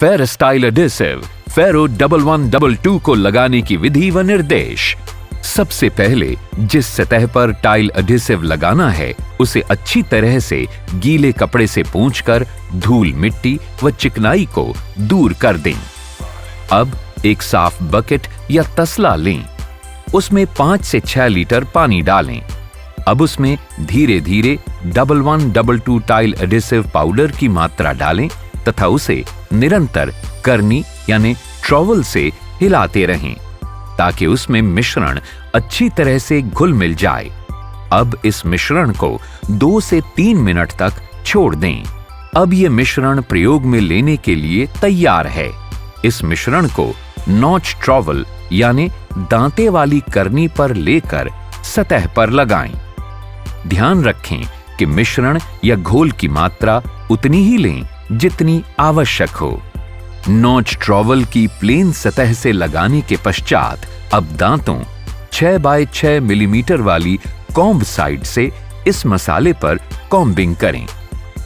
फेरोस्टाइल adhesive फेरो 1122 को लगाने की विधि व निर्देश। सबसे पहले जिस सतह पर टाइल एडिसिव लगाना है उसे अच्छी तरह से गीले कपड़े से पोंछकर धूल, मिट्टी व चिकनाई को दूर कर दें। अब एक साफ बकेट या तसला लें, उसमें 5 से 6 लीटर पानी डालें। अब उसमें धीरे धीरे 1122 टाइल एडिसिव पाउडर की मात्रा डालें तथा उसे निरंतर करनी यानी ट्रॉवल से हिलाते रहें ताकि उसमें मिश्रण अच्छी तरह से घुल मिल जाए। अब इस मिश्रण को 2 से 3 मिनट तक छोड़ दें। अब यह मिश्रण प्रयोग में लेने के लिए तैयार है। इस मिश्रण को नॉच ट्रॉवल यानी दांते वाली करनी पर लेकर सतह पर लगाएं। ध्यान रखें कि मिश्रण या घोल की मात्रा उतनी ही लें जितनी आवश्यक हो। नॉच ट्रॉवल की प्लेन सतह से लगाने के पश्चात अब दांतों 6 बाय 6 मिलीमीटर वाली कॉम्ब साइड से इस मसाले पर कॉम्बिंग करें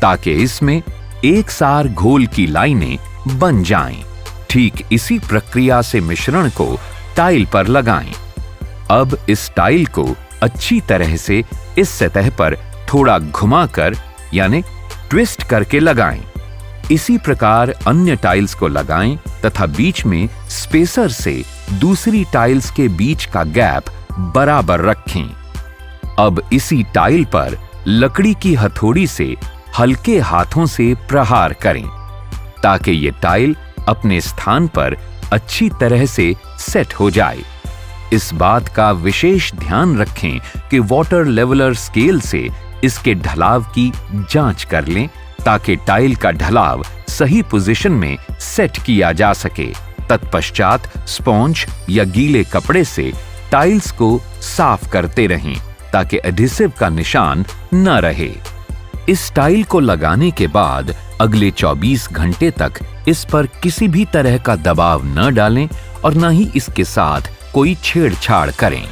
ताकि इसमें एक सार घोल की लाइनें बन जाएं। ठीक इसी प्रक्रिया से मिश्रण को टाइल पर लगाएं। अब इस टाइल को अच्छी तरह से इस सतह पर थोड़ा घुमाकर यानी ट्विस्ट करके लगाएं। इसी प्रकार अन्य टाइल्स को लगाएं तथा बीच में स्पेसर से दूसरी टाइल्स के बीच का गैप बराबर रखें। अब इसी टाइल पर लकड़ी की हथौड़ी से हल्के हाथों से प्रहार करें ताकि ये टाइल अपने स्थान पर अच्छी तरह से सेट हो जाए। इस बात का विशेष ध्यान रखें कि वाटर लेवलर स्केल से इसके ढलाव की जांच कर लें ताकि टाइल का ढलाव सही पोजीशन में सेट किया जा सके। तत्पश्चात स्पॉन्ज या गीले कपड़े से टाइल्स को साफ करते रहें ताकि एडिसिव का निशान न रहे। इस टाइल को लगाने के बाद अगले 24 घंटे तक इस पर किसी भी तरह का दबाव न डालें और न ही इसके साथ कोई छेड़छाड़ करें।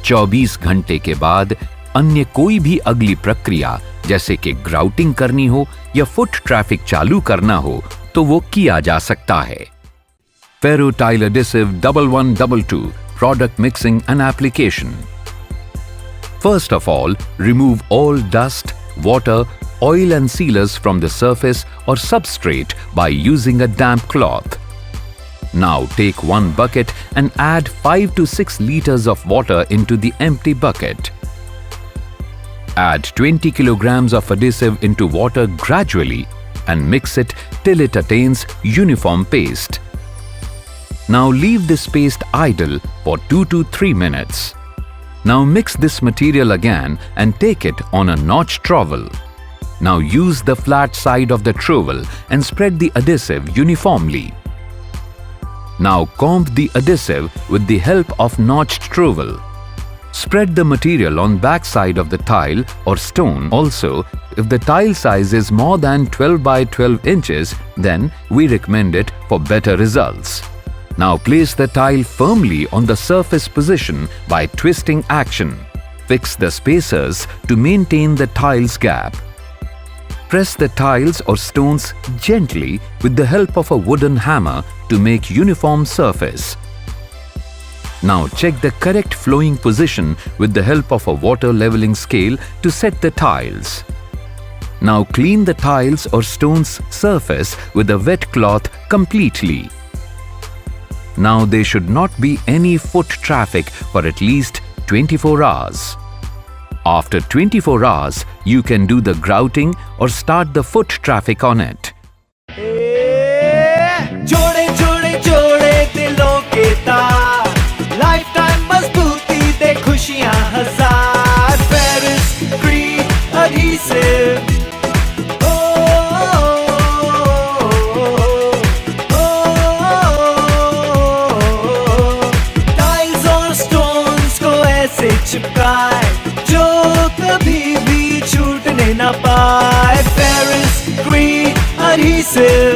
24 घंटे के बाद अन्य कोई भी अगली प्रक्रिया जैसे कि ग्राउटिंग करनी हो या फुट ट्रैफिक चालू करना हो तो वो किया जा सकता है। Ferro tile adhesive 1122 product mixing and application. First of all, remove all dust, water, oil and sealers from the surface or substrate by using a damp cloth. Now take one bucket and add 5 to 6 liters of water into the empty bucket. Add 20 kilograms of adhesive into water gradually and mix it till it attains uniform paste. Now leave this paste idle for 2 to 3 minutes. Now mix this material again and take it on a notch trowel. Now use the flat side of the trowel and spread the adhesive uniformly. Now comb the adhesive with the help of notched trowel. Spread the material on back side of the tile or stone. Also, if the tile size is more than 12 by 12 inches, then we recommend it for better results. Now place the tile firmly on the surface position by twisting action. Fix the spacers to maintain the tiles gap. Press the tiles or stones gently with the help of a wooden hammer to make uniform surface. Now check the correct flowing position with the help of a water leveling scale to set the tiles. Now clean the tiles or stones surface with a wet cloth completely. Now there should not be any foot traffic for at least 24 hours. After 24 hours, you can do the grouting or start the foot traffic on it. जोड़े जोड़े जोड़े दिलों के तार, lifetime मजबूती दे खुशियां हजार। फेरिस ग्रीन एडहेसिव, टाइल्स और स्टोन्स को ऐसे चिपकाए जो कभी भी छूटने ना पाए। Ferris green adhesive.